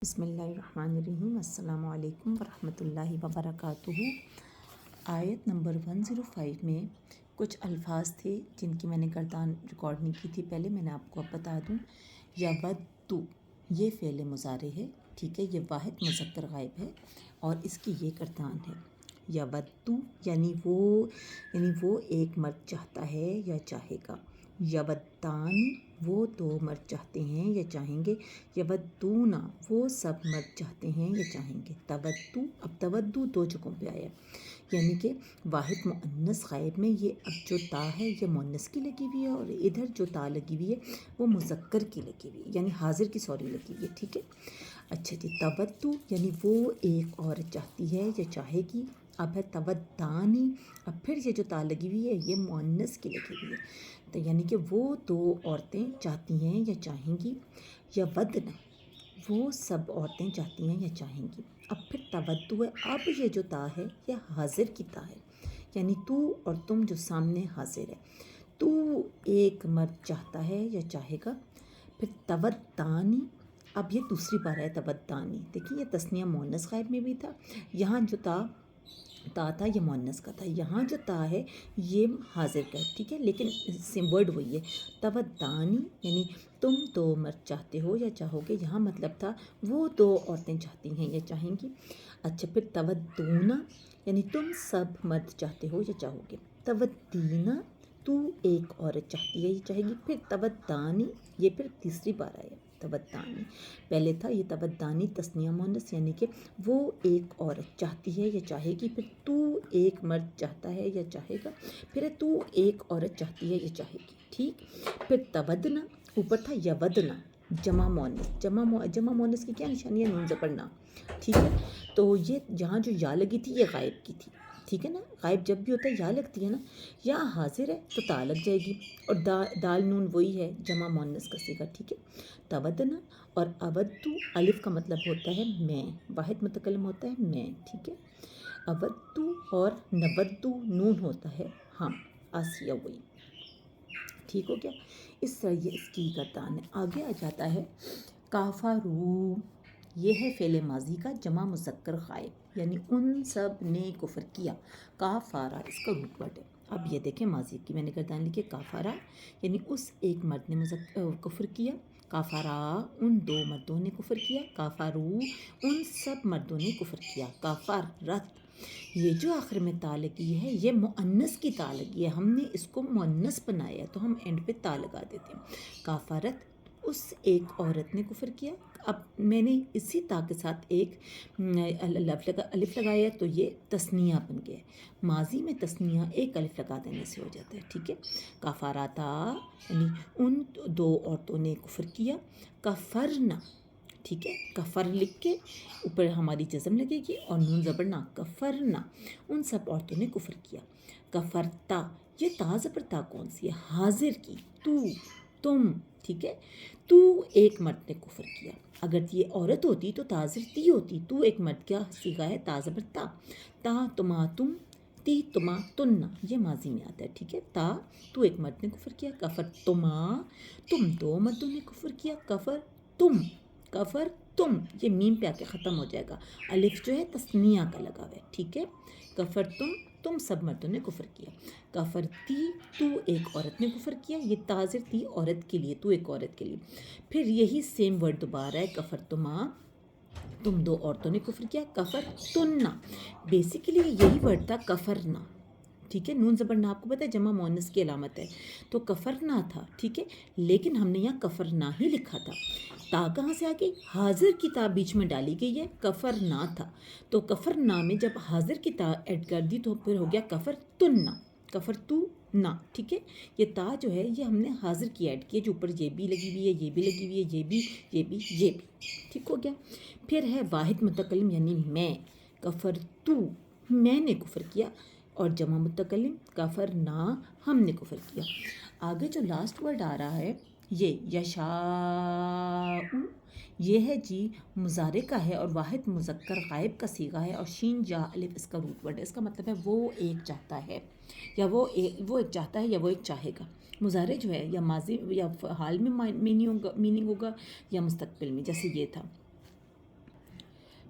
بسم اللہ الرحمن الرحیم۔ السلام علیکم ورحمۃ اللہ وبرکاتہ۔ آیت نمبر 105 میں کچھ الفاظ تھے جن کی میں نے گردان ریکارڈ نہیں کی تھی پہلے، میں نے آپ کو اب بتا دوں۔ یودو یہ فعل مضارع ہے، ٹھیک ہے، یہ واحد مذکر غائب ہے اور اس کی یہ گردان ہے۔ یودو یعنی وہ ایک مرد چاہتا ہے یا چاہے گا۔ یودان وہ دو مرد چاہتے ہیں یا چاہیں گے۔ یودون وہ سب مرد چاہتے ہیں یا چاہیں گے۔ تودو، اب تودو دو جگہوں پہ آیا، یعنی کہ واحد مؤنث غائب میں یہ اب جو تا ہے یہ مؤنث کی لگی ہوئی ہے، اور ادھر جو تا لگی ہوئی ہے وہ مذکر کی لگی ہوئی ہے، یعنی حاضر کی لگی ہوئی ہے، ٹھیک ہے۔ اچھا جی، تودو یعنی وہ ایک عورت چاہتی ہے یا چاہے گی۔ اب ہے تودانی، اب پھر یہ جو تا لگی ہوئی ہے یہ مؤنث کی لگی ہوئی ہے، تو یعنی کہ وہ دو عورتیں چاہتی ہیں یا چاہیں گی۔ یا ودنا وہ سب عورتیں چاہتی ہیں یا چاہیں گی۔ اب پھر تودو ہے، اب یہ جو تا ہے یہ حاضر کی تا ہے، یعنی تو اور تم جو سامنے حاضر ہے۔ تو ایک مرد چاہتا ہے یا چاہے گا۔ پھر تودانی، اب یہ دوسری بار ہے تودانی، دیکھیں یہ تثنیہ مؤنث غائب میں بھی تھا، یہاں جو تا تھا یہ مؤنث کا تھا، یہاں جو تا ہے یہ حاضر کا ہے، ٹھیک ہے، لیکن سیم ورڈ وہی ہے۔ تودانی یعنی تم دو مرد چاہتے ہو یا چاہو گے، یہاں مطلب تھا وہ دو عورتیں چاہتی ہیں یا چاہیں گی۔ اچھا، پھر تودونا یعنی تم سب مرد چاہتے ہو یا چاہو گے۔ تودینا تو ایک عورت چاہتی ہے یا چاہے گی۔ پھر تودانی، یہ پھر تیسری بار آیا تودانی، پہلے تھا یہ تودانی تثنیہ مؤنث، یعنی کہ وہ ایک عورت چاہتی ہے یا چاہے گی۔ پھر تو ایک مرد چاہتا ہے یا چاہے گا، پھر تو ایک عورت چاہتی ہے یا چاہے گی، ٹھیک۔ پھر تودنا، اوپر تھا یودنا جمع مؤنث، جمع مؤنث کی کیا نشانی ہے؟ نون زبر نا، ٹھیک ہے۔ تو یہ جہاں جو یا لگی تھی یہ غائب کی تھی، ٹھیک ہے نا، غائب جب بھی ہوتا ہے یا لگتی ہے نا، یا حاضر ہے تو تا لگ جائے گی، اور دال نون وہی ہے جمع مؤنث کا صیغہ، ٹھیک ہے۔ تودنا اور اودو، الف کا مطلب ہوتا ہے میں، واحد متکلم ہوتا ہے میں، ٹھیک ہے۔ اودو اور نودو نون ہوتا ہے ہم، آسیہ وہی، ٹھیک ہو گیا۔ اس طرح یہ اس کی گردان ہے۔ آگے آ جاتا ہے کافرو، یہ ہے فعل ماضی کا جمع مذکر غائب، یعنی ان سب نے کفر کیا۔ کافارا اس کا روٹ ورڈ ہے۔ اب یہ دیکھیں ماضی کی میں نے گردان لکھی، کافارا یعنی اس ایک مرد نے کفر کیا۔ کافارا ان دو مردوں نے کفر کیا۔ کافرو ان سب مردوں نے کفر کیا۔ کافرت یہ جو آخر میں تا لگی ہے یہ مؤنث کی تا لگی ہے، ہم نے اس کو مؤنث بنایا ہے تو ہم اینڈ پہ تا لگا دیتے ہیں۔ کافرت اس ایک عورت نے کفر کیا۔ اب میں نے اسی تا کے ساتھ ایک الف لگایا تو یہ تثنیہ بن گیا، ماضی میں تثنیہ ایک الف لگا دینے سے ہو جاتا ہے، ٹھیک ہے۔ کافراتا یعنی ان دو عورتوں نے کفر کیا۔ کفرنا، ٹھیک ہے، کفر لکھ کے اوپر ہماری جزم لگے گی اور نون زبر نا، کفرنا ان سب عورتوں نے کفر کیا۔ کفرتا یہ تا زبر تا کون سی ہے؟ حاضر کی، تو، تم، ٹھیک ہے۔ تو ایک مرد نے کفر کیا، اگر یہ عورت ہوتی تو تا زبر تی ہوتی، تو ایک مرد کا صیغہ ہے تا زبر تا، تا تما تم، تی تما تننا، یہ ماضی میں آتا ہے، ٹھیک ہے۔ تا تو ایک مرد نے کفر کیا۔ کفر تما تم دو مردوں نے کفر کیا۔ کفر تم، کفر تم یہ میم پہ آ کے ختم ہو جائے گا، الف جو ہے تثنیہ کا لگا ہوا ہے، ٹھیک ہے۔ کفر تم سب مردوں نے کفر کیا۔ کفرتی تو ایک عورت نے کفر کیا، یہ تاظر تھی عورت کے لیے، تو ایک عورت کے لیے۔ پھر یہی سیم ورڈ دوبارہ ہے، کفر تما تم دو عورتوں نے کفر کیا۔ کفر تننا بیسیکلی یہی ورڈ تھا کفرنا، ٹھیک ہے، نون زبر نا آپ کو پتہ ہے جمع مؤنث کی علامت ہے، تو کفرنا تھا، ٹھیک ہے، لیکن ہم نے یہاں کفرنا ہی لکھا تھا۔ تا کہاں سے آ گئی؟ حاضر کی تا بیچ میں ڈالی گئی ہے، کفرنا تھا، تو کفرنا میں جب حاضر کی تا ایڈ کر دی تو پھر ہو گیا کفر تننا، کفر تو نا، ٹھیک ہے۔ یہ تا جو ہے یہ ہم نے حاضر کی ایڈ کی ہے، جو اوپر یہ بھی لگی ہوئی ہے، یہ بھی لگی ہوئی ہے، یہ بھی، یہ بھی، یہ بھی، ٹھیک ہو گیا۔ پھر ہے واحد متکلم یعنی میں، کفر تو میں نے کفر کیا، اور جمع متکلم کفرنا ہم نے کفر کیا۔ آگے جو لاسٹ ورڈ آ رہا ہے یہ یشاء، یہ ہے جی مضارع کا ہے اور واحد مذکر غائب کا صیغہ ہے، اور شین یا الف اس کا روٹ ورڈ ہے، اس کا مطلب ہے وہ ایک چاہتا ہے، یا وہ ایک چاہتا ہے یا وہ ایک چاہے گا۔ مضارع جو ہے یا ماضی یا حال میں میننگ ہوگا یا مستقبل میں، جیسے یہ تھا